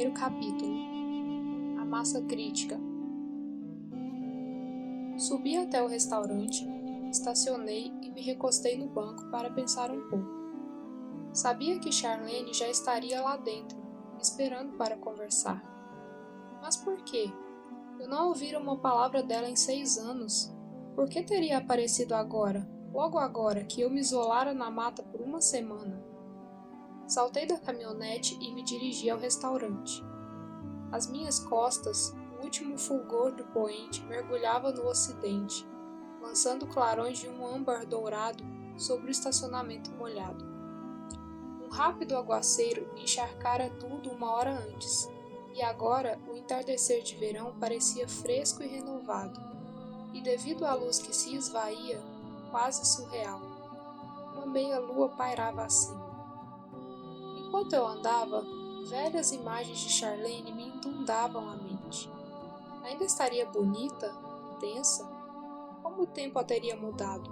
Primeiro capítulo. A massa crítica. Subi até o restaurante, estacionei e me recostei no banco para pensar um pouco. Sabia que Charlene já estaria lá dentro, esperando para conversar. Mas por quê? Eu não ouvira uma palavra dela em 6 anos. Por que teria aparecido agora, logo agora que eu me isolara na mata por uma semana? Saltei da caminhonete e me dirigi ao restaurante. Às minhas costas, o último fulgor do poente mergulhava no ocidente, lançando clarões de um âmbar dourado sobre o estacionamento molhado. Um rápido aguaceiro encharcara tudo uma hora antes, e agora o entardecer de verão parecia fresco e renovado, e devido à luz que se esvaía, quase surreal. Uma meia-lua pairava acima. Enquanto eu andava, velhas imagens de Charlene me inundavam a mente. Ainda estaria bonita, intensa? Como o tempo a teria mudado?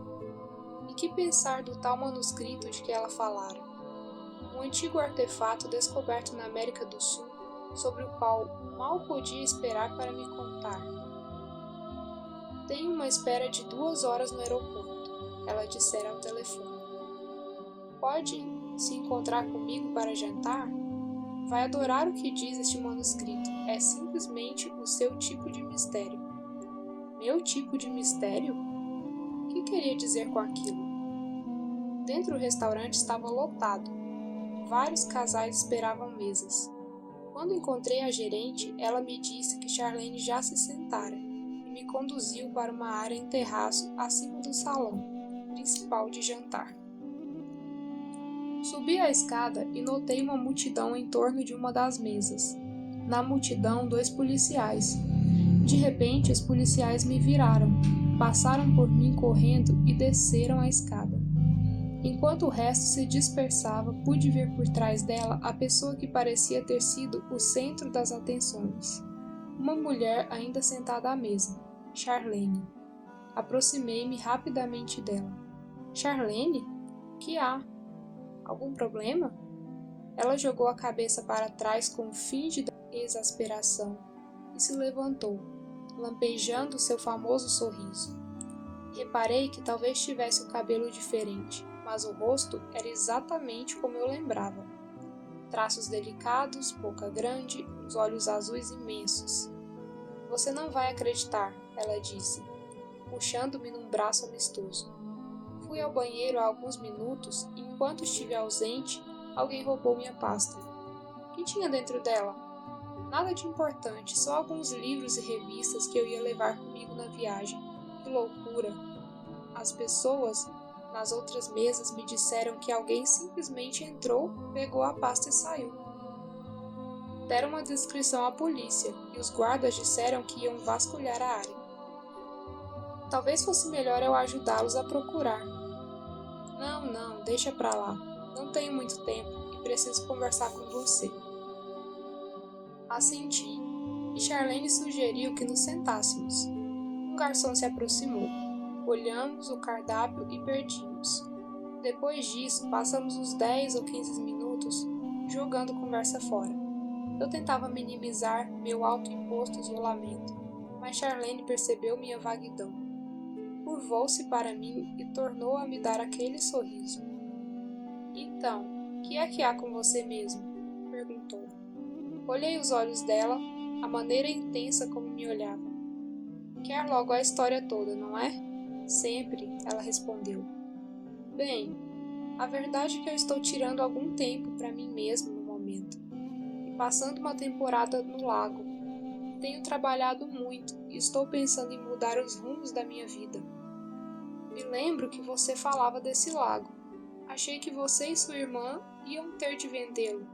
E que pensar do tal manuscrito de que ela falara? Um antigo artefato descoberto na América do Sul, sobre o qual mal podia esperar para me contar. Tenho uma espera de 2 horas no aeroporto, ela dissera ao telefone. Pode se encontrar comigo para jantar? Vai adorar o que diz este manuscrito. É simplesmente o seu tipo de mistério. Meu tipo de mistério? O que queria dizer com aquilo? Dentro do restaurante estava lotado. Vários casais esperavam mesas. Quando encontrei a gerente, ela me disse que Charlene já se sentara e me conduziu para uma área em terraço acima do salão principal de jantar. Subi a escada e notei uma multidão em torno de uma das mesas. Na multidão, 2 policiais. De repente, os policiais me viraram, passaram por mim correndo e desceram a escada. Enquanto o resto se dispersava, pude ver por trás dela a pessoa que parecia ter sido o centro das atenções. Uma mulher ainda sentada à mesa, Charlene. Aproximei-me rapidamente dela. Charlene? Que há? Algum problema? Ela jogou a cabeça para trás com fingida exasperação e se levantou, lampejando seu famoso sorriso. Reparei que talvez tivesse o cabelo diferente, mas o rosto era exatamente como eu lembrava. Traços delicados, boca grande, uns olhos azuis imensos. Você não vai acreditar, ela disse, puxando-me num braço amistoso. Fui ao banheiro há alguns minutos e, enquanto estive ausente, alguém roubou minha pasta. O que tinha dentro dela? Nada de importante, só alguns livros e revistas que eu ia levar comigo na viagem. Que loucura! As pessoas nas outras mesas me disseram que alguém simplesmente entrou, pegou a pasta e saiu. Deram uma descrição à polícia e os guardas disseram que iam vasculhar a área. Talvez fosse melhor eu ajudá-los a procurar. Não, deixa pra lá. Não tenho muito tempo e preciso conversar com você. Assenti, e Charlene sugeriu que nos sentássemos. Um garçom se aproximou. Olhamos o cardápio e perdimos. Depois disso, passamos uns 10 ou 15 minutos jogando conversa fora. Eu tentava minimizar meu autoimposto isolamento, mas Charlene percebeu minha vaguidão. Curvou-se para mim e tornou a me dar aquele sorriso. Então, que é que há com você mesmo? Perguntou. Olhei os olhos dela, a maneira intensa como me olhava. Quer logo a história toda, não é? Sempre, ela respondeu. Bem, a verdade é que eu estou tirando algum tempo para mim mesmo no momento, e passando uma temporada no lago. Tenho trabalhado muito e estou pensando em mudar os rumos da minha vida. Me lembro que você falava desse lago. Achei que você e sua irmã iam ter de vendê-lo.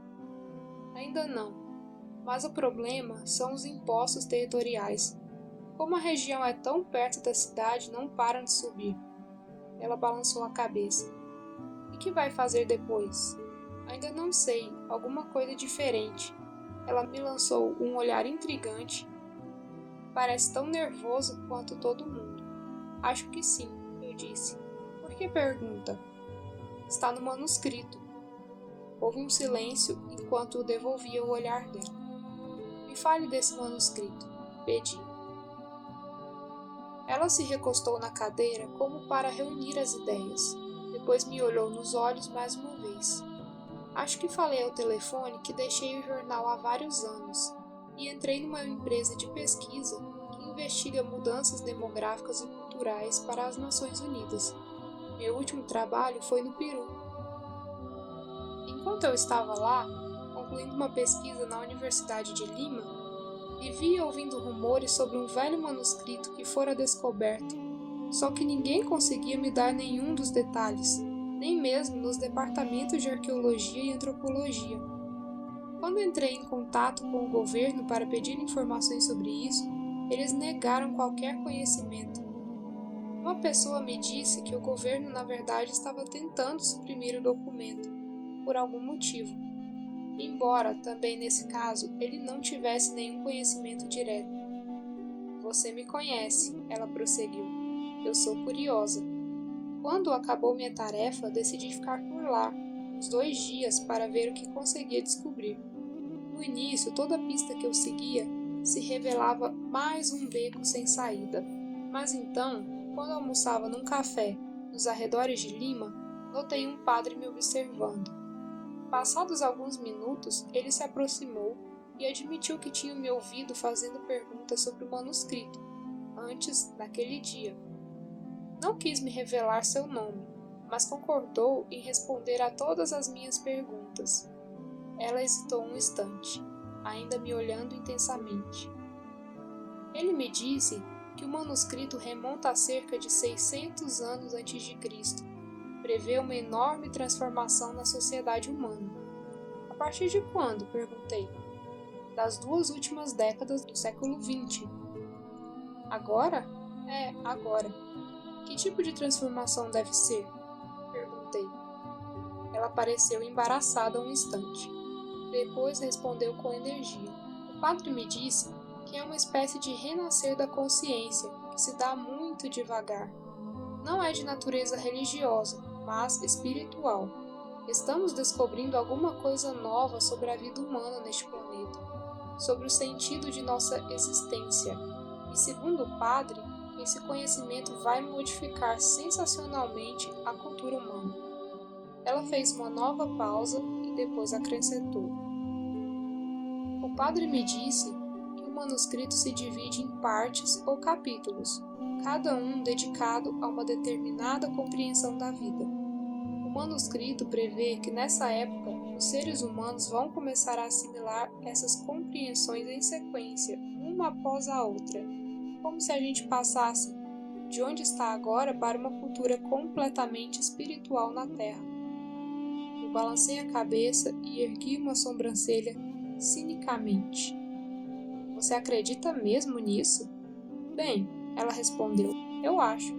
Ainda não, mas o problema são os impostos territoriais. Como a região é tão perto da cidade, não param de subir. Ela balançou a cabeça. E que vai fazer depois? Ainda não sei, alguma coisa diferente. Ela me lançou um olhar intrigante. Parece tão nervoso quanto todo mundo. Acho que sim, eu disse. Por que pergunta? Está no manuscrito. Houve um silêncio enquanto eu devolvia o olhar dela. Me fale desse manuscrito, pedi. Ela se recostou na cadeira como para reunir as ideias. Depois me olhou nos olhos mais uma vez. Acho que falei ao telefone que deixei o jornal há vários anos e entrei numa empresa de pesquisa que investiga mudanças demográficas e culturais para as Nações Unidas. Meu último trabalho foi no Peru. Enquanto eu estava lá, concluindo uma pesquisa na Universidade de Lima, vivia ouvindo rumores sobre um velho manuscrito que fora descoberto, só que ninguém conseguia me dar nenhum dos detalhes, nem mesmo nos departamentos de arqueologia e antropologia. Quando entrei em contato com o governo para pedir informações sobre isso, eles negaram qualquer conhecimento. Uma pessoa me disse que o governo na verdade estava tentando suprimir o documento, por algum motivo. Embora, também nesse caso, ele não tivesse nenhum conhecimento direto. Você me conhece, ela prosseguiu. Eu sou curiosa. Quando acabou minha tarefa, decidi ficar por lá, uns 2 dias, para ver o que conseguia descobrir. No início, toda pista que eu seguia se revelava mais um beco sem saída. Mas então, quando almoçava num café nos arredores de Lima, notei um padre me observando. Passados alguns minutos, ele se aproximou e admitiu que tinha me ouvido fazendo perguntas sobre o manuscrito, antes daquele dia. Não quis me revelar seu nome, mas concordou em responder a todas as minhas perguntas. Ela hesitou um instante, ainda me olhando intensamente. Ele me disse que o manuscrito remonta a cerca de 600 anos antes de Cristo. Prevê uma enorme transformação na sociedade humana. A partir de quando? Perguntei. Das 2 últimas décadas do século XX. Agora? Agora. Que tipo de transformação deve ser? Perguntei. Ela pareceu embaraçada um instante. Depois respondeu com energia. O padre me disse que é uma espécie de renascer da consciência, que se dá muito devagar. Não é de natureza religiosa, mas espiritual. Estamos descobrindo alguma coisa nova sobre a vida humana neste planeta, sobre o sentido de nossa existência. E segundo o padre, esse conhecimento vai modificar sensacionalmente a cultura humana. Ela fez uma nova pausa e depois acrescentou. O padre me disse que o manuscrito se divide em partes ou capítulos, cada um dedicado a uma determinada compreensão da vida. O manuscrito prevê que nessa época os seres humanos vão começar a assimilar essas compreensões em sequência, uma após a outra, como se a gente passasse de onde está agora para uma cultura completamente espiritual na Terra. Eu balancei a cabeça e ergui uma sobrancelha cinicamente. Você acredita mesmo nisso? Bem, ela respondeu, eu acho.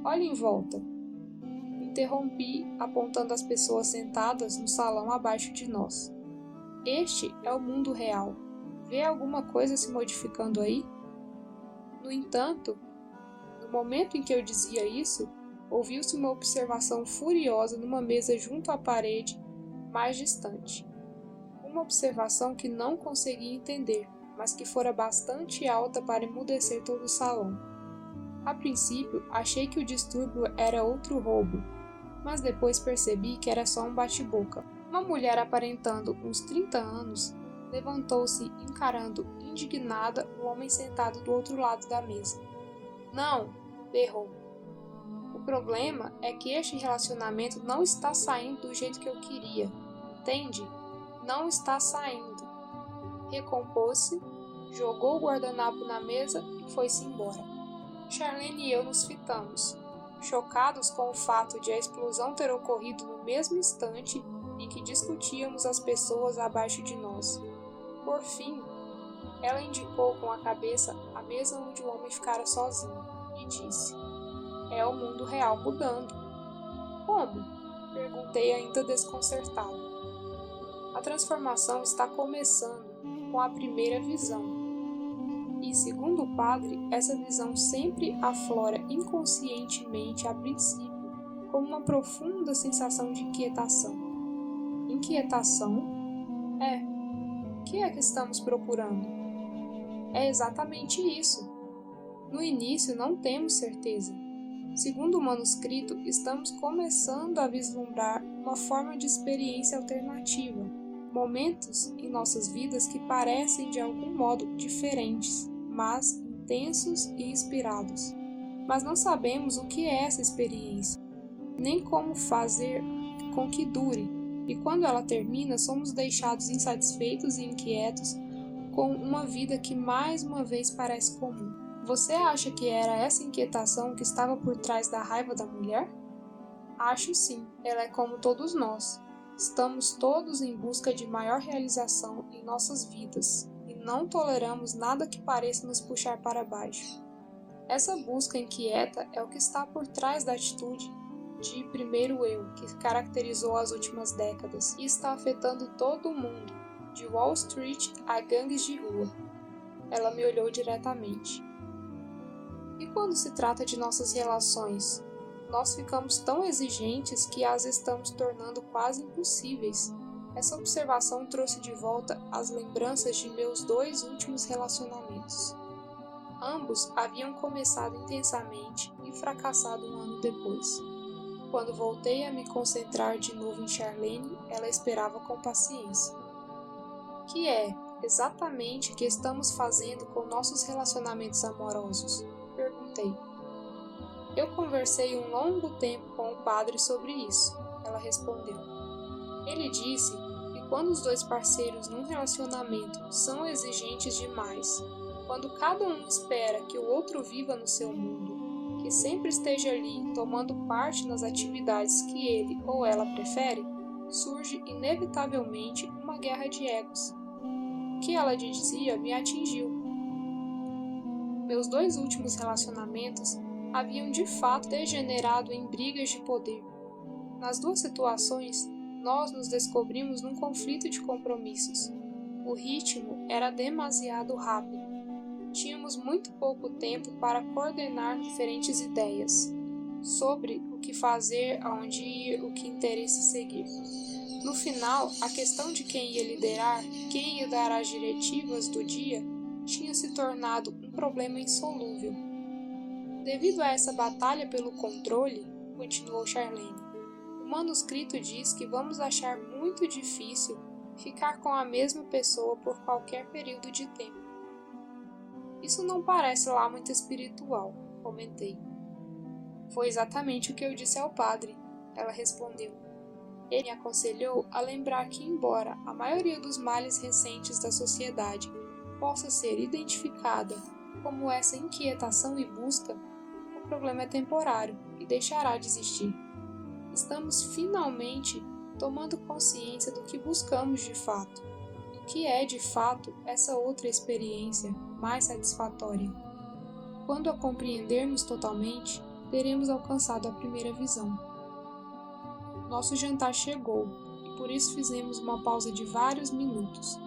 Olhe em volta. Interrompi, apontando as pessoas sentadas no salão abaixo de nós. Este é o mundo real. Vê alguma coisa se modificando aí? No entanto, no momento em que eu dizia isso, ouviu-se uma observação furiosa numa mesa junto à parede, mais distante. Uma observação que não consegui entender, mas que fora bastante alta para emudecer todo o salão. A princípio, achei que o distúrbio era outro roubo, mas depois percebi que era só um bate-boca. Uma mulher aparentando uns 30 anos levantou-se encarando indignada o homem sentado do outro lado da mesa. Não, berrou. O problema é que este relacionamento não está saindo do jeito que eu queria, entende? Não está saindo. Recompôs-se, jogou o guardanapo na mesa e foi-se embora. Charlene e eu nos fitamos, chocados com o fato de a explosão ter ocorrido no mesmo instante em que discutíamos as pessoas abaixo de nós. Por fim, ela indicou com a cabeça a mesa onde o homem ficara sozinho e disse: é o mundo real mudando. Como? Perguntei ainda desconcertado. A transformação está começando com a primeira visão. E, segundo o padre, essa visão sempre aflora inconscientemente a princípio, como uma profunda sensação de inquietação. Inquietação? que é que estamos procurando? É exatamente isso. No início não temos certeza. Segundo o manuscrito, estamos começando a vislumbrar uma forma de experiência alternativa, momentos em nossas vidas que parecem de algum modo diferentes, mas intensos e inspirados. Mas não sabemos o que é essa experiência, nem como fazer com que dure, e quando ela termina, somos deixados insatisfeitos e inquietos com uma vida que mais uma vez parece comum. Você acha que era essa inquietação que estava por trás da raiva da mulher? Acho sim, ela é como todos nós. Estamos todos em busca de maior realização em nossas vidas e não toleramos nada que pareça nos puxar para baixo. Essa busca inquieta é o que está por trás da atitude de primeiro eu que caracterizou as últimas décadas e está afetando todo o mundo, de Wall Street a gangues de rua. Ela me olhou diretamente. E quando se trata de nossas relações? Nós ficamos tão exigentes que as estamos tornando quase impossíveis. Essa observação trouxe de volta as lembranças de meus 2 últimos relacionamentos. Ambos haviam começado intensamente e fracassado um ano depois. Quando voltei a me concentrar de novo em Charlene, ela esperava com paciência. Que é exatamente o que estamos fazendo com nossos relacionamentos amorosos? Perguntei. Eu conversei um longo tempo com o padre sobre isso, ela respondeu. Ele disse que quando os 2 parceiros num relacionamento são exigentes demais, quando cada um espera que o outro viva no seu mundo, que sempre esteja ali tomando parte nas atividades que ele ou ela prefere, surge inevitavelmente uma guerra de egos. O que ela dizia me atingiu. Meus 2 últimos relacionamentos haviam de fato degenerado em brigas de poder. Nas 2 situações, nós nos descobrimos num conflito de compromissos. O ritmo era demasiado rápido. Tínhamos muito pouco tempo para coordenar diferentes ideias sobre o que fazer, aonde ir, o que interesse seguir. No final, a questão de quem ia liderar, quem ia dar as diretivas do dia, tinha se tornado um problema insolúvel. Devido a essa batalha pelo controle, continuou Charlene, o manuscrito diz que vamos achar muito difícil ficar com a mesma pessoa por qualquer período de tempo. Isso não parece lá muito espiritual, comentei. Foi exatamente o que eu disse ao padre, ela respondeu. Ele me aconselhou a lembrar que, embora a maioria dos males recentes da sociedade possa ser identificada como essa inquietação e busca, o problema é temporário e deixará de existir. Estamos finalmente tomando consciência do que buscamos de fato, do que é de fato essa outra experiência mais satisfatória. Quando a compreendermos totalmente, teremos alcançado a primeira visão. Nosso jantar chegou e por isso fizemos uma pausa de vários minutos,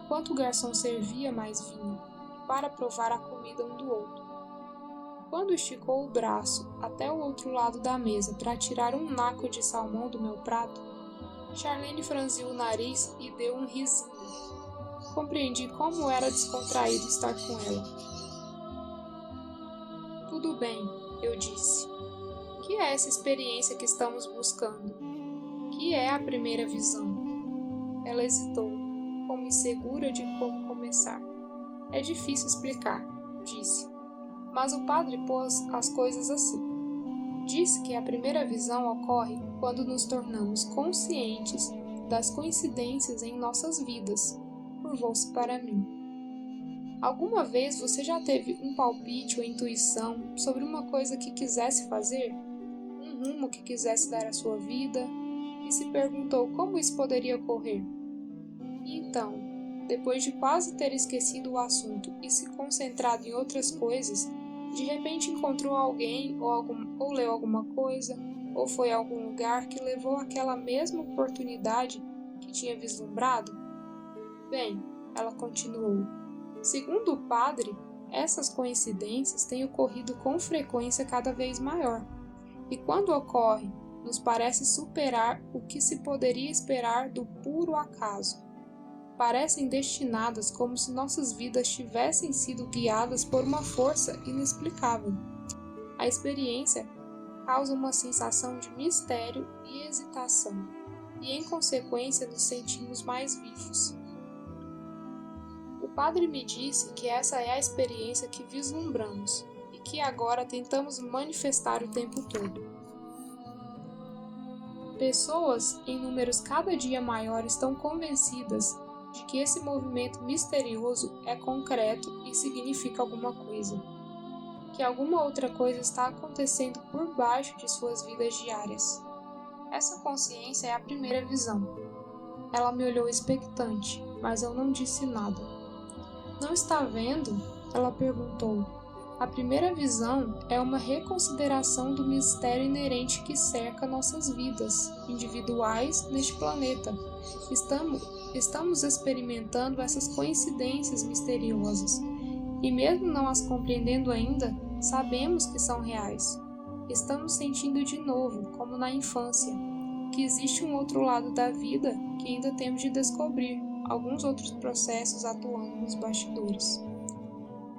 enquanto o garçom servia mais vinho, para provar a comida um do outro. Quando esticou o braço até o outro lado da mesa para tirar um naco de salmão do meu prato, Charlene franziu o nariz e deu um risinho. Compreendi como era descontraído estar com ela. Tudo bem, eu disse. Que é essa experiência que estamos buscando? Que é a primeira visão? Ela hesitou, como insegura de como começar. É difícil explicar, disse. Mas o padre pôs as coisas assim. Disse que a primeira visão ocorre quando nos tornamos conscientes das coincidências em nossas vidas. Curvou-se para mim. Alguma vez você já teve um palpite ou intuição sobre uma coisa que quisesse fazer? Um rumo que quisesse dar à sua vida? E se perguntou como isso poderia ocorrer? E então, depois de quase ter esquecido o assunto e se concentrado em outras coisas, de repente encontrou alguém ou leu alguma coisa, ou foi a algum lugar que levou àquela mesma oportunidade que tinha vislumbrado? Bem, ela continuou, segundo o padre, essas coincidências têm ocorrido com frequência cada vez maior, e quando ocorre, nos parece superar o que se poderia esperar do puro acaso. parecem destinadas como se nossas vidas tivessem sido guiadas por uma força inexplicável. A experiência causa uma sensação de mistério e hesitação, e em consequência nos sentimos mais vivos. O padre me disse que essa é a experiência que vislumbramos e que agora tentamos manifestar o tempo todo. Pessoas em números cada dia maior estão convencidas de que esse movimento misterioso é concreto e significa alguma coisa, que alguma outra coisa está acontecendo por baixo de suas vidas diárias. Essa consciência é a primeira visão. Ela me olhou expectante, mas eu não disse nada. Não está vendo? Ela perguntou. A primeira visão é uma reconsideração do mistério inerente que cerca nossas vidas individuais neste planeta. Estamos experimentando essas coincidências misteriosas e, mesmo não as compreendendo ainda, sabemos que são reais. Estamos sentindo de novo, como na infância, que existe um outro lado da vida que ainda temos de descobrir, alguns outros processos atuando nos bastidores.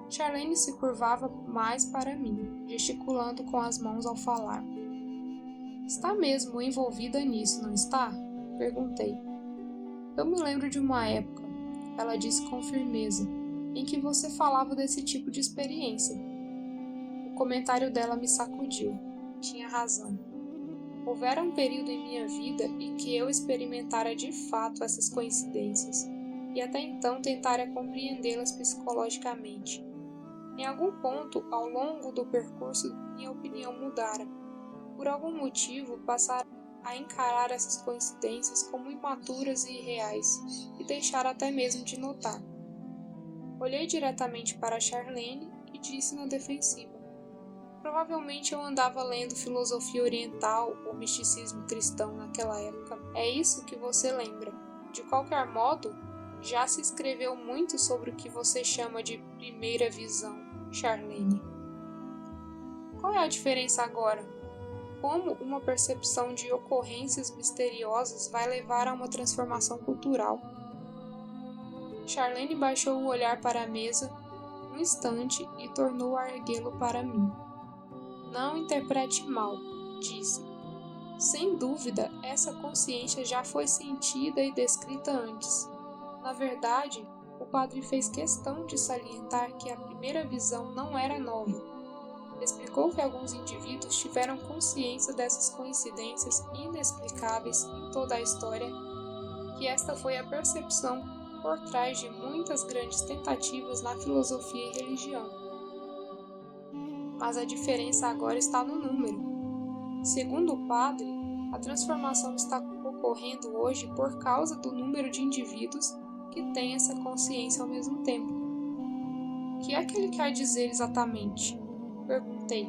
Charlene se curvava mais para mim, gesticulando com as mãos ao falar. Está mesmo envolvida nisso, não está? Perguntei. Eu me lembro de uma época, ela disse com firmeza, em que você falava desse tipo de experiência. O comentário dela me sacudiu. Tinha razão. Houvera um período em minha vida em que eu experimentara de fato essas coincidências, e até então tentara compreendê-las psicologicamente. Em algum ponto, ao longo do percurso, minha opinião mudara. Por algum motivo, passara a encarar essas coincidências como imaturas e irreais, e deixar até mesmo de notar. Olhei diretamente para Charlene e disse na defensiva. Provavelmente eu andava lendo filosofia oriental ou misticismo cristão naquela época. É isso que você lembra. De qualquer modo, já se escreveu muito sobre o que você chama de primeira visão, Charlene. Qual é a diferença agora? Como uma percepção de ocorrências misteriosas vai levar a uma transformação cultural? Charlene baixou o olhar para a mesa um instante e tornou a erguê-lo para mim. Não interprete mal, disse. Sem dúvida, essa consciência já foi sentida e descrita antes. Na verdade, o padre fez questão de salientar que a primeira visão não era nova. Explicou que alguns indivíduos tiveram consciência dessas coincidências inexplicáveis em toda a história, que esta foi a percepção por trás de muitas grandes tentativas na filosofia e religião. Mas a diferença agora está no número. Segundo o padre, a transformação está ocorrendo hoje por causa do número de indivíduos que têm essa consciência ao mesmo tempo. O que é que ele quer dizer exatamente? Perguntei.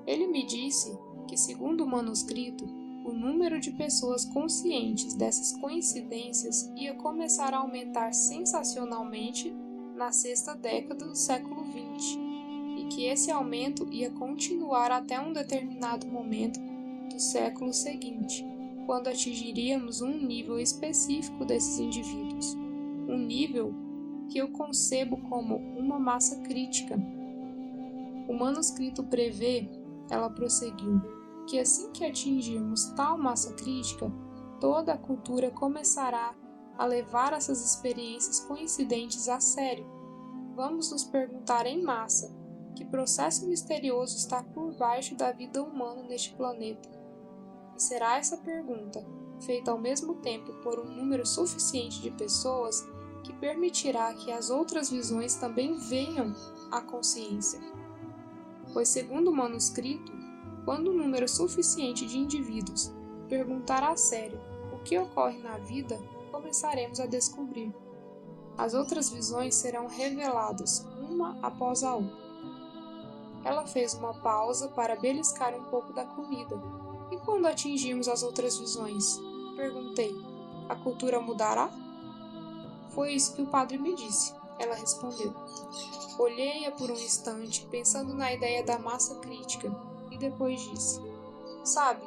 Ele me disse que, segundo o manuscrito, o número de pessoas conscientes dessas coincidências ia começar a aumentar sensacionalmente na sexta década do século XX, e que esse aumento ia continuar até um determinado momento do século seguinte, quando atingiríamos um nível específico desses indivíduos, um nível que eu concebo como uma massa crítica. O manuscrito prevê, ela prosseguiu, que assim que atingirmos tal massa crítica, toda a cultura começará a levar essas experiências coincidentes a sério. Vamos nos perguntar em massa que processo misterioso está por baixo da vida humana neste planeta. E será essa pergunta, feita ao mesmo tempo por um número suficiente de pessoas, que permitirá que as outras visões também venham à consciência. Pois, segundo o manuscrito, quando um número suficiente de indivíduos perguntar a sério o que ocorre na vida, começaremos a descobrir. As outras visões serão reveladas, uma após a outra. Ela fez uma pausa para beliscar um pouco da comida. E quando atingirmos as outras visões? Perguntei. A cultura mudará? Foi isso que o padre me disse, ela respondeu. Olhei-a por um instante, pensando na ideia da massa crítica, e depois disse: Sabe,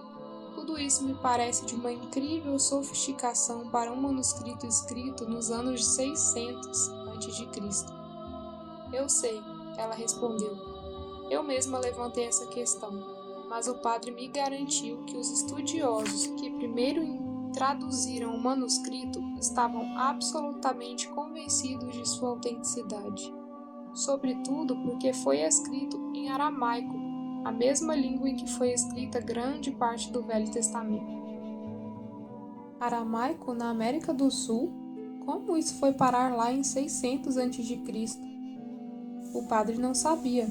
Tudo isso me parece de uma incrível sofisticação para um manuscrito escrito nos anos 600 a.C. Eu sei, ela respondeu. Eu mesma levantei essa questão, mas o padre me garantiu que os estudiosos que primeiro traduziram o manuscrito estavam absolutamente convencidos de sua autenticidade, sobretudo porque foi escrito em aramaico, a mesma língua em que foi escrita grande parte do Velho Testamento. Aramaico na América do Sul? Como isso foi parar lá em 600 a.C.? O padre não sabia.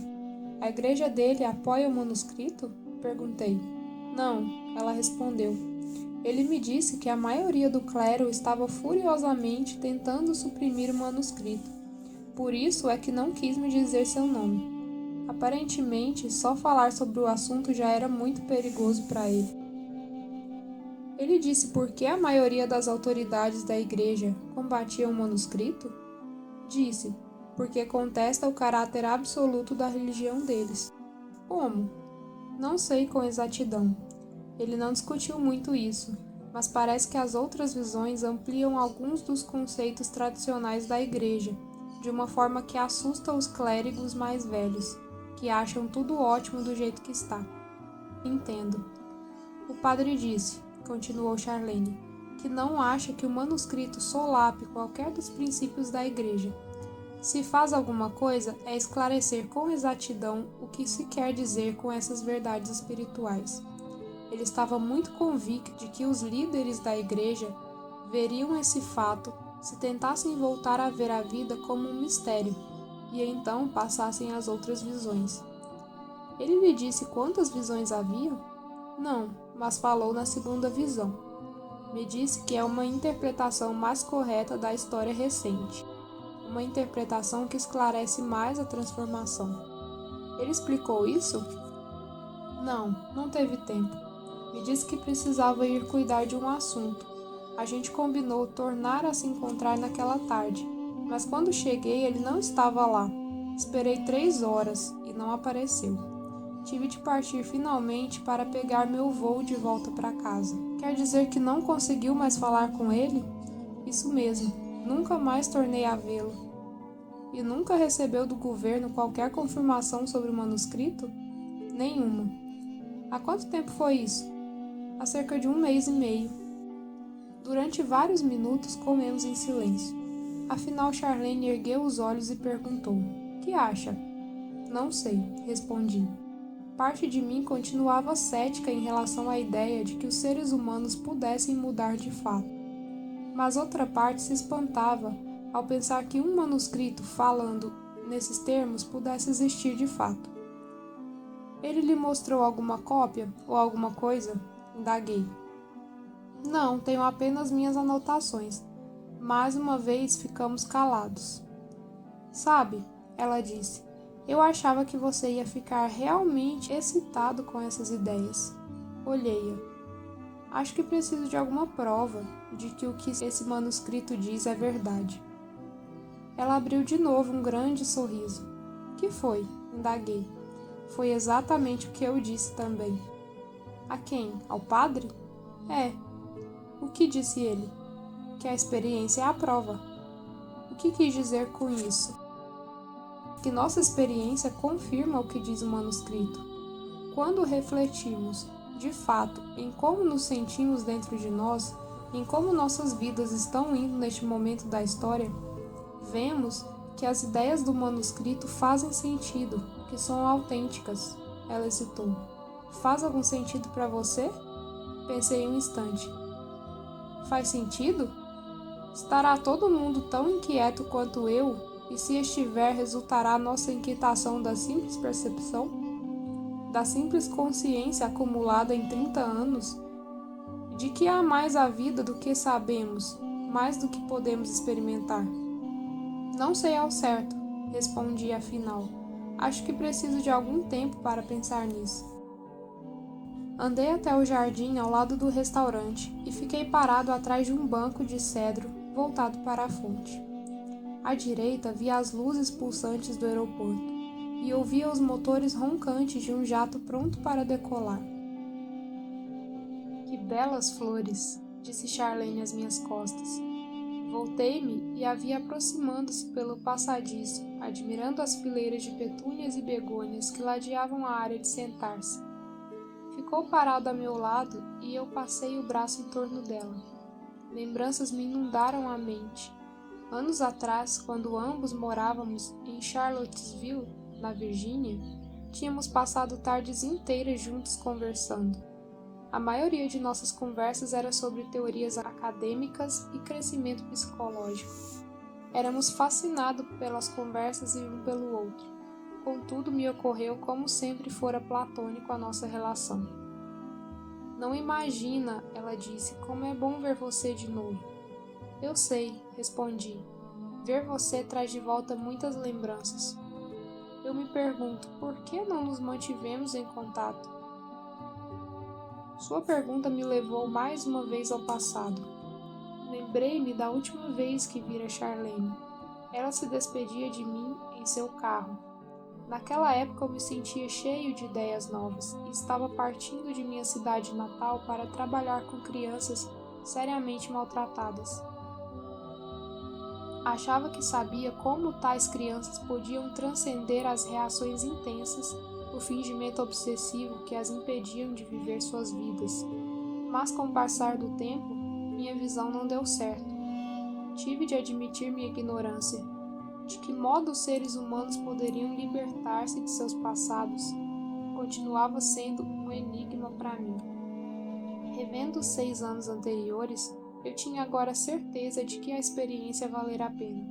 A igreja dele apoia o manuscrito? Perguntei. Não, ela respondeu. Ele me disse que a maioria do clero estava furiosamente tentando suprimir o manuscrito. Por isso é que não quis me dizer seu nome. Aparentemente, só falar sobre o assunto já era muito perigoso para ele. Ele disse por que a maioria das autoridades da igreja combatia o manuscrito? Disse, porque contesta o caráter absoluto da religião deles. Como? Não sei com exatidão. Ele não discutiu muito isso, mas parece que as outras visões ampliam alguns dos conceitos tradicionais da igreja, de uma forma que assusta os clérigos mais velhos, que acham tudo ótimo do jeito que está. Entendo. O padre disse, continuou Charlene, que não acha que o manuscrito solape qualquer dos princípios da igreja. Se faz alguma coisa, é esclarecer com exatidão o que se quer dizer com essas verdades espirituais. Ele estava muito convicto de que os líderes da igreja veriam esse fato se tentassem voltar a ver a vida como um mistério, e então passassem às outras visões. Ele lhe disse quantas visões haviam? Não, mas falou na segunda visão. Me disse que é uma interpretação mais correta da história recente. Uma interpretação que esclarece mais a transformação. Ele explicou isso? Não teve tempo. Me disse que precisava ir cuidar de um assunto. A gente combinou tornar a se encontrar naquela tarde, mas quando cheguei ele não estava lá. Esperei 3 horas e não apareceu. Tive de partir finalmente para pegar meu voo de volta para casa. Quer dizer que não conseguiu mais falar com ele? Isso mesmo, nunca mais tornei a vê-lo. E nunca recebeu do governo qualquer confirmação sobre o manuscrito? Nenhuma. Há quanto tempo foi isso? Há cerca de 1 mês e meio. Durante vários minutos comemos em silêncio. Afinal, Charlene ergueu os olhos e perguntou: "Que acha?" "Não sei", respondi. Parte de mim continuava cética em relação à ideia de que os seres humanos pudessem mudar de fato. Mas outra parte se espantava ao pensar que um manuscrito falando nesses termos pudesse existir de fato. "Ele lhe mostrou alguma cópia ou alguma coisa?" Indaguei. "Não, tenho apenas minhas anotações." Mais uma vez ficamos calados. "Sabe", ela disse, "eu achava que você ia ficar realmente excitado com essas ideias." Olhei-a. "Acho que preciso de alguma prova de que o que esse manuscrito diz é verdade." Ela abriu de novo um grande sorriso. "Que foi?" Indaguei. "Foi exatamente o que eu disse também." "A quem? Ao padre?" "É." "O que disse ele?" "Que a experiência é a prova." "O que quis dizer com isso?" "Que nossa experiência confirma o que diz o manuscrito. Quando refletimos, de fato, em como nos sentimos dentro de nós, em como nossas vidas estão indo neste momento da história, vemos que as ideias do manuscrito fazem sentido, que são autênticas." Ela hesitou. "Faz algum sentido para você?" Pensei um instante. "Faz sentido? Estará todo mundo tão inquieto quanto eu, e se estiver, resultará nossa inquietação da simples percepção? Da simples consciência acumulada em 30 anos? De que há mais a vida do que sabemos, mais do que podemos experimentar?" "Não sei ao certo", respondi afinal. "Acho que preciso de algum tempo para pensar nisso." Andei até o jardim ao lado do restaurante e fiquei parado atrás de um banco de cedro voltado para a fonte. À direita via as luzes pulsantes do aeroporto e ouvia os motores roncantes de um jato pronto para decolar. belas flores, disse Charlene às minhas costas. Voltei-me e a vi aproximando-se pelo passadiço, admirando as fileiras de petúnias e begônias que ladeavam a área de sentar-se. Ficou parado a meu lado e eu passei o braço em torno dela. Lembranças me inundaram a mente. Anos atrás, quando ambos morávamos em Charlottesville, na Virgínia, tínhamos passado tardes inteiras juntos conversando. A maioria de nossas conversas era sobre teorias acadêmicas e crescimento psicológico. Éramos fascinados pelas conversas e um pelo outro. Contudo, me ocorreu como sempre fora platônico a nossa relação. Não imagina, ela disse, como é bom ver você de novo. Eu sei, respondi. Ver você traz de volta muitas lembranças. Eu me pergunto, por que não nos mantivemos em contato? Sua pergunta me levou mais uma vez ao passado. Lembrei-me da última vez que vira Charlene. Ela se despedia de mim em seu carro. Naquela época eu me sentia cheio de ideias novas e estava partindo de minha cidade natal para trabalhar com crianças seriamente maltratadas. Achava que sabia como tais crianças podiam transcender as reações intensas, o fingimento obsessivo que as impediam de viver suas vidas. Mas com o passar do tempo, minha visão não deu certo. Tive de admitir minha ignorância. De que modo os seres humanos poderiam libertar-se de seus passados? Continuava sendo um enigma para mim. Revendo os 6 anos anteriores, eu tinha agora certeza de que a experiência valerá a pena.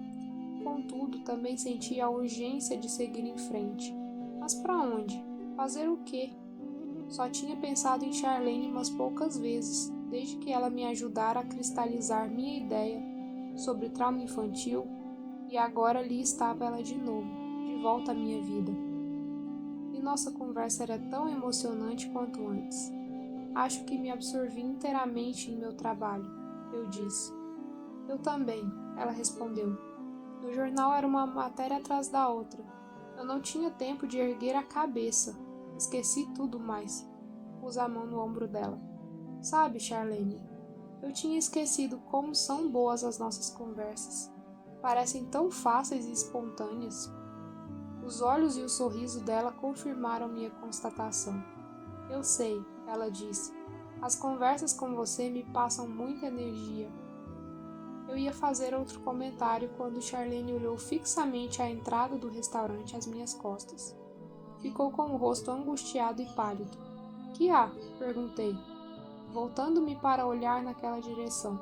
Contudo, também sentia a urgência de seguir em frente. Mas para onde? Fazer o quê? Só tinha pensado em Charlene umas poucas vezes, desde que ela me ajudara a cristalizar minha ideia sobre trauma infantil, e agora ali estava ela de novo, de volta à minha vida. E nossa conversa era tão emocionante quanto antes. Acho que me absorvi inteiramente em meu trabalho, eu disse. Eu também, ela respondeu. No jornal era uma matéria atrás da outra. Eu não tinha tempo de erguer a cabeça. Esqueci tudo mais. Pus a mão no ombro dela. Sabe, Charlene, eu tinha esquecido como são boas as nossas conversas. Parecem tão fáceis e espontâneas. Os olhos e o sorriso dela confirmaram minha constatação. Eu sei, ela disse. As conversas com você me passam muita energia. Eu ia fazer outro comentário quando Charlene olhou fixamente à entrada do restaurante às minhas costas. Ficou com o rosto angustiado e pálido. Que há? Perguntei, voltando-me para olhar naquela direção.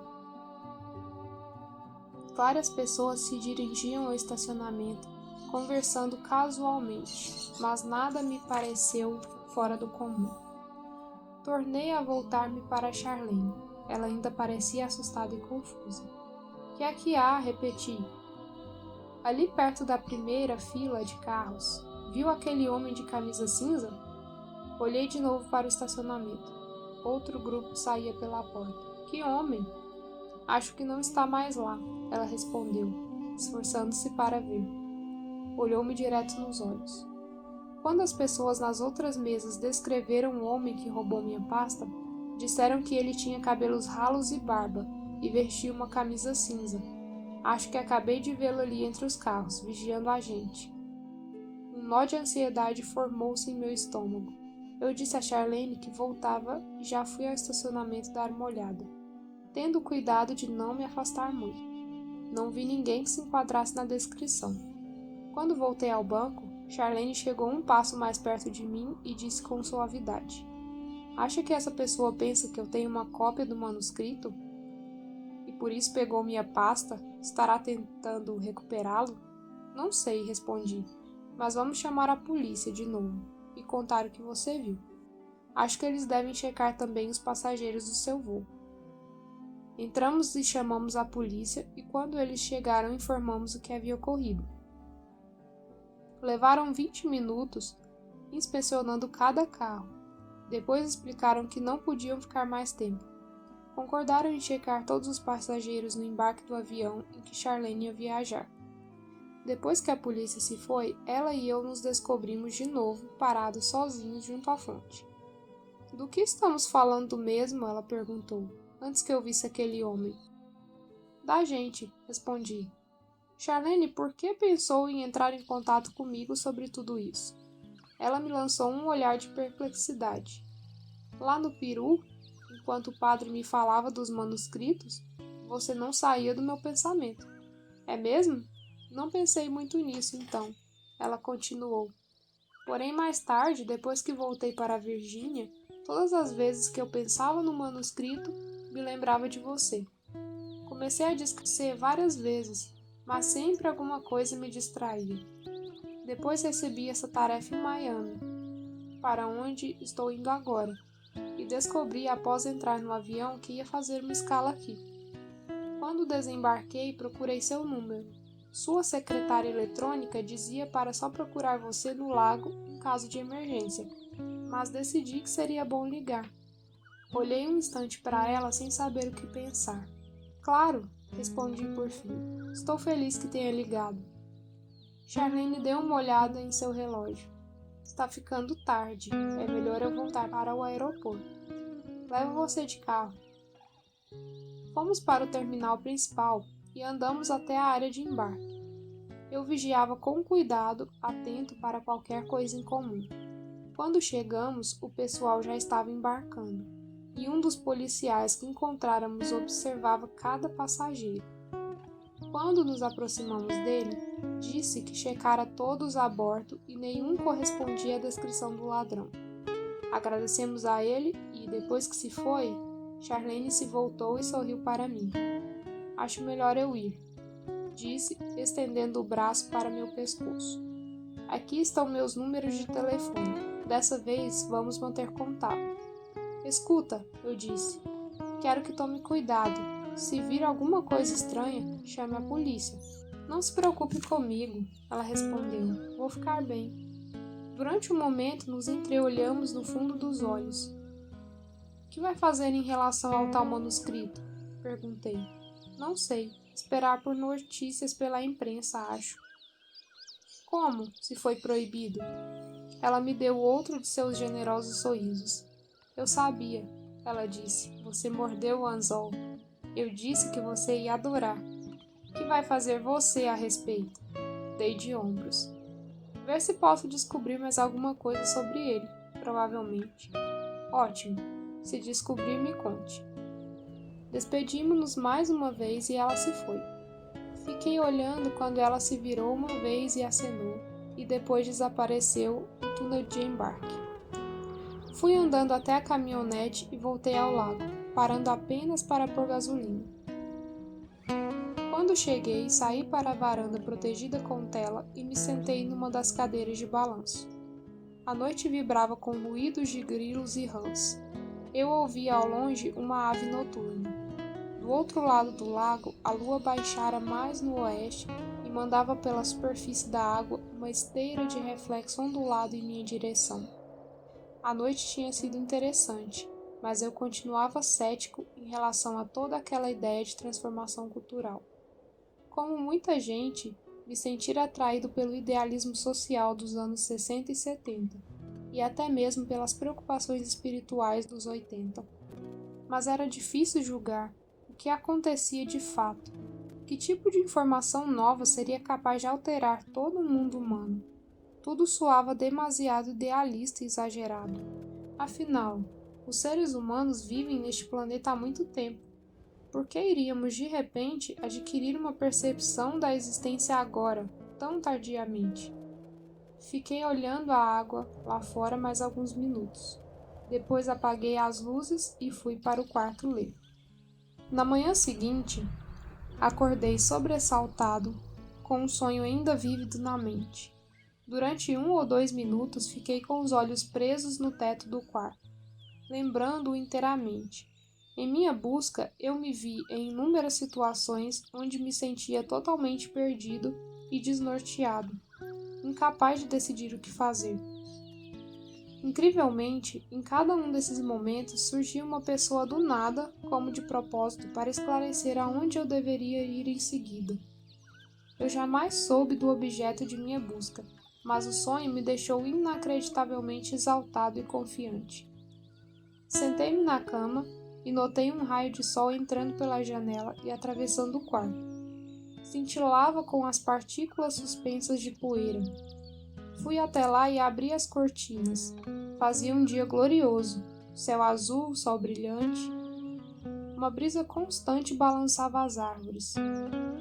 Várias pessoas se dirigiam ao estacionamento, conversando casualmente, mas nada me pareceu fora do comum. Tornei a voltar-me para Charlene. Ela ainda parecia assustada e confusa. Que é que há? Repeti. Ali perto da primeira fila de carros, viu aquele homem de camisa cinza? Olhei de novo para o estacionamento. Outro grupo saía pela porta. Que homem? Acho que não está mais lá, ela respondeu, esforçando-se para ver. Olhou-me direto nos olhos. Quando as pessoas nas outras mesas descreveram o homem que roubou minha pasta, disseram que ele tinha cabelos ralos e barba, e vestia uma camisa cinza. Acho que acabei de vê-lo ali entre os carros, vigiando a gente. Um nó de ansiedade formou-se em meu estômago. Eu disse a Charlene que voltava e já fui ao estacionamento dar uma olhada, tendo cuidado de não me afastar muito. Não vi ninguém que se enquadrasse na descrição. Quando voltei ao banco, Charlene chegou um passo mais perto de mim e disse com suavidade: Acha que essa pessoa pensa que eu tenho uma cópia do manuscrito? E por isso pegou minha pasta? Estará tentando recuperá-lo? Não sei, respondi, mas vamos chamar a polícia de novo e contar o que você viu. Acho que eles devem checar também os passageiros do seu voo. Entramos e chamamos a polícia e quando eles chegaram informamos o que havia ocorrido. Levaram 20 minutos inspecionando cada carro. Depois explicaram que não podiam ficar mais tempo. Concordaram em checar todos os passageiros no embarque do avião em que Charlene ia viajar. Depois que a polícia se foi, ela e eu nos descobrimos de novo parados sozinhos junto à fonte. Do que estamos falando mesmo? Ela perguntou, antes que eu visse aquele homem. Da gente, respondi. Charlene, por que pensou em entrar em contato comigo sobre tudo isso? Ela me lançou um olhar de perplexidade. Lá no Peru, enquanto o padre me falava dos manuscritos, você não saía do meu pensamento. É mesmo? Não pensei muito nisso, então. Ela continuou. Porém, mais tarde, depois que voltei para a Virgínia, todas as vezes que eu pensava no manuscrito, me lembrava de você. Comecei a esquecer várias vezes, mas sempre alguma coisa me distraía. Depois recebi essa tarefa em Miami, para onde estou indo agora, e descobri após entrar no avião que ia fazer uma escala aqui. Quando desembarquei, procurei seu número. Sua secretária eletrônica dizia para só procurar você no lago em caso de emergência, mas decidi que seria bom ligar. Olhei um instante para ela sem saber o que pensar. Claro, respondi por fim. Estou feliz que tenha ligado. Charlene deu uma olhada em seu relógio. Está ficando tarde. É melhor eu voltar para o aeroporto. Levo você de carro. Fomos para o terminal principal e andamos até a área de embarque. Eu vigiava com cuidado, atento para qualquer coisa incomum. Quando chegamos, o pessoal já estava embarcando, e um dos policiais que encontráramos observava cada passageiro. Quando nos aproximamos dele, disse que checara todos a bordo e nenhum correspondia à descrição do ladrão. Agradecemos a ele e, depois que se foi, Charlene se voltou e sorriu para mim. Acho melhor eu ir, disse, estendendo o braço para meu pescoço. Aqui estão meus números de telefone. Dessa vez vamos manter contato. Escuta, eu disse. Quero que tome cuidado. Se vir alguma coisa estranha, chame a polícia. Não se preocupe comigo, ela respondeu. Vou ficar bem. Durante um momento nos entreolhamos no fundo dos olhos. O que vai fazer em relação ao tal manuscrito? Perguntei. Não sei. Esperar por notícias pela imprensa, acho. Como, se foi proibido? Ela me deu outro de seus generosos sorrisos. Eu sabia, ela disse. Você mordeu o anzol. Eu disse que você ia adorar. O que vai fazer você a respeito? Dei de ombros. Ver se posso descobrir mais alguma coisa sobre ele, provavelmente. Ótimo. Se descobrir, me conte. Despedimos-nos mais uma vez e ela se foi. Fiquei olhando quando ela se virou uma vez e acenou, e depois desapareceu no túnel de embarque. Fui andando até a caminhonete e voltei ao lago, parando apenas para pôr gasolina. Quando cheguei, saí para a varanda protegida com tela e me sentei numa das cadeiras de balanço. A noite vibrava com ruídos de grilos e rãs. Eu ouvia ao longe uma ave noturna. Do outro lado do lago, a lua baixara mais no oeste e mandava pela superfície da água uma esteira de reflexo ondulado em minha direção. A noite tinha sido interessante, mas eu continuava cético em relação a toda aquela ideia de transformação cultural. Como muita gente, me sentira atraído pelo idealismo social dos anos 60 e 70, e até mesmo pelas preocupações espirituais dos 80. Mas era difícil julgar o que acontecia de fato. Que tipo de informação nova seria capaz de alterar todo o mundo humano? Tudo soava demasiado idealista e exagerado. Afinal, os seres humanos vivem neste planeta há muito tempo. Por que iríamos de repente adquirir uma percepção da existência agora, tão tardiamente? Fiquei olhando a água lá fora mais alguns minutos. Depois apaguei as luzes e fui para o quarto ler. Na manhã seguinte, acordei sobressaltado, com um sonho ainda vívido na mente. Durante 1 ou 2 minutos fiquei com os olhos presos no teto do quarto, lembrando-o inteiramente. Em minha busca, eu me vi em inúmeras situações onde me sentia totalmente perdido e desnorteado, incapaz de decidir o que fazer. Incrivelmente, em cada um desses momentos surgia uma pessoa do nada, como de propósito, para esclarecer aonde eu deveria ir em seguida. Eu jamais soube do objeto de minha busca, mas o sonho me deixou inacreditavelmente exaltado e confiante. Sentei-me na cama e notei um raio de sol entrando pela janela e atravessando o quarto. Cintilava com as partículas suspensas de poeira. Fui até lá e abri as cortinas. Fazia um dia glorioso, céu azul, sol brilhante. Uma brisa constante balançava as árvores.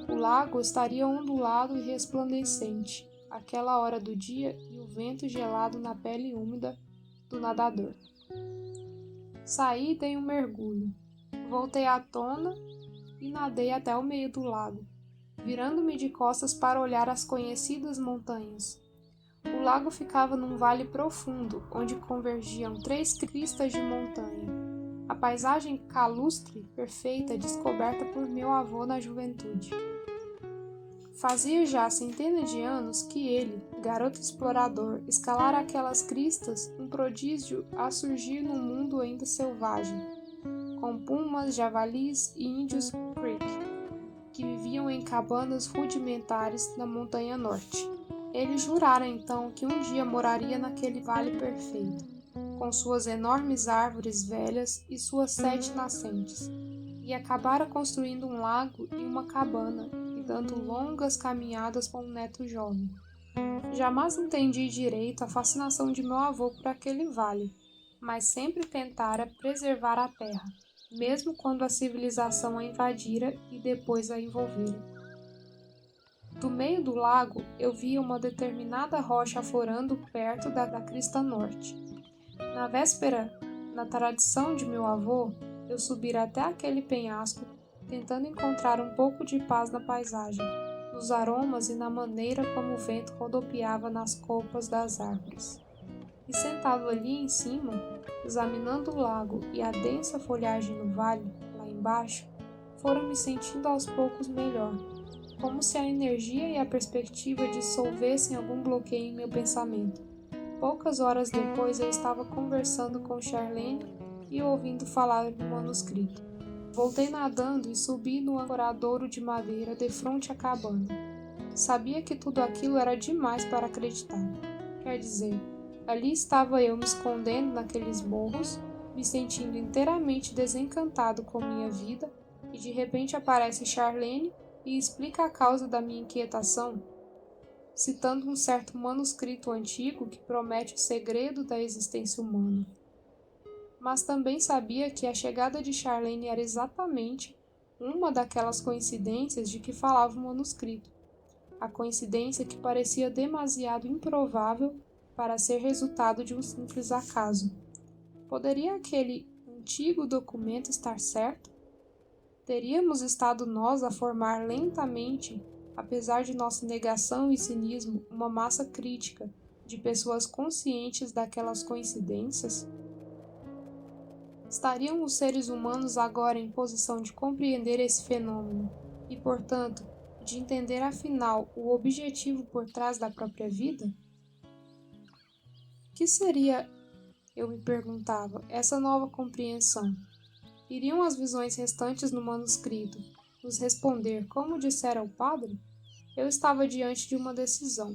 O lago estaria ondulado e resplandecente, àquela hora do dia, e o vento gelado na pele úmida do nadador. Saí e dei um mergulho. Voltei à tona e nadei até o meio do lago, virando-me de costas para olhar as conhecidas montanhas. O lago ficava num vale profundo, onde convergiam 3 cristas de montanha. A paisagem calustre, perfeita, descoberta por meu avô na juventude. Fazia já centenas de anos que ele, garoto explorador, escalara aquelas cristas, um prodígio a surgir num mundo ainda selvagem, com pumas, javalis e índios Creek, que viviam em cabanas rudimentares na montanha norte. Ele jurara então que um dia moraria naquele vale perfeito, com suas enormes árvores velhas e suas 7 nascentes, e acabara construindo um lago e uma cabana, dando longas caminhadas com um neto jovem. Jamais entendi direito a fascinação de meu avô por aquele vale, mas sempre tentara preservar a terra, mesmo quando a civilização a invadira e depois a envolvera. Do meio do lago, eu via uma determinada rocha aflorando perto da crista norte. Na véspera, na tradição de meu avô, eu subira até aquele penhasco, tentando encontrar um pouco de paz na paisagem, nos aromas e na maneira como o vento rodopiava nas copas das árvores. E sentado ali em cima, examinando o lago e a densa folhagem no vale, lá embaixo, fora me sentindo aos poucos melhor, como se a energia e a perspectiva dissolvessem algum bloqueio em meu pensamento. Poucas horas depois eu estava conversando com Charlene e ouvindo falar do manuscrito. Voltei nadando e subi no ancoradouro de madeira defronte à cabana. Sabia que tudo aquilo era demais para acreditar. Quer dizer, ali estava eu me escondendo naqueles morros, me sentindo inteiramente desencantado com minha vida, e de repente aparece Charlene e explica a causa da minha inquietação, citando um certo manuscrito antigo que promete o segredo da existência humana. Mas também sabia que a chegada de Charlene era exatamente uma daquelas coincidências de que falava o manuscrito. A coincidência que parecia demasiado improvável para ser resultado de um simples acaso. Poderia aquele antigo documento estar certo? Teríamos estado nós a formar lentamente, apesar de nossa negação e cinismo, uma massa crítica de pessoas conscientes daquelas coincidências? Estariam os seres humanos agora em posição de compreender esse fenômeno e, portanto, de entender afinal o objetivo por trás da própria vida? Que seria, eu me perguntava, essa nova compreensão? Iriam as visões restantes no manuscrito nos responder como dissera o padre? Eu estava diante de uma decisão.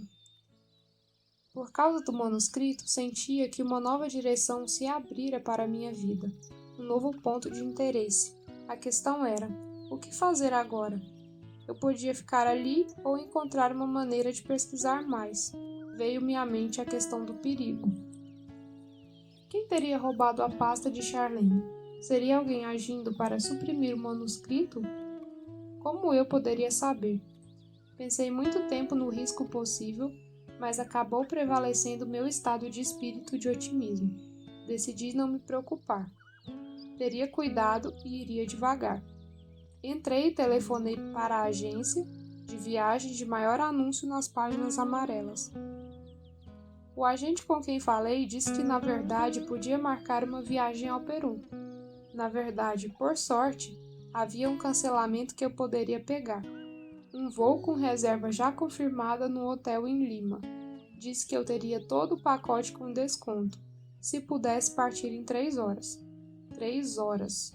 Por causa do manuscrito, sentia que uma nova direção se abrira para a minha vida, um novo ponto de interesse. A questão era, o que fazer agora? Eu podia ficar ali ou encontrar uma maneira de pesquisar mais. Veio-me à mente a questão do perigo. Quem teria roubado a pasta de Charlene? Seria alguém agindo para suprimir o manuscrito? Como eu poderia saber? Pensei muito tempo no risco possível, mas acabou prevalecendo meu estado de espírito de otimismo. Decidi não me preocupar. Teria cuidado e iria devagar. Entrei e telefonei para a agência de viagens de maior anúncio nas páginas amarelas. O agente com quem falei disse que, na verdade, podia marcar uma viagem ao Peru. Na verdade, por sorte, havia um cancelamento que eu poderia pegar. Um voo com reserva já confirmada no hotel em Lima. Disse que eu teria todo o pacote com desconto, se pudesse partir em 3 horas. 3 horas.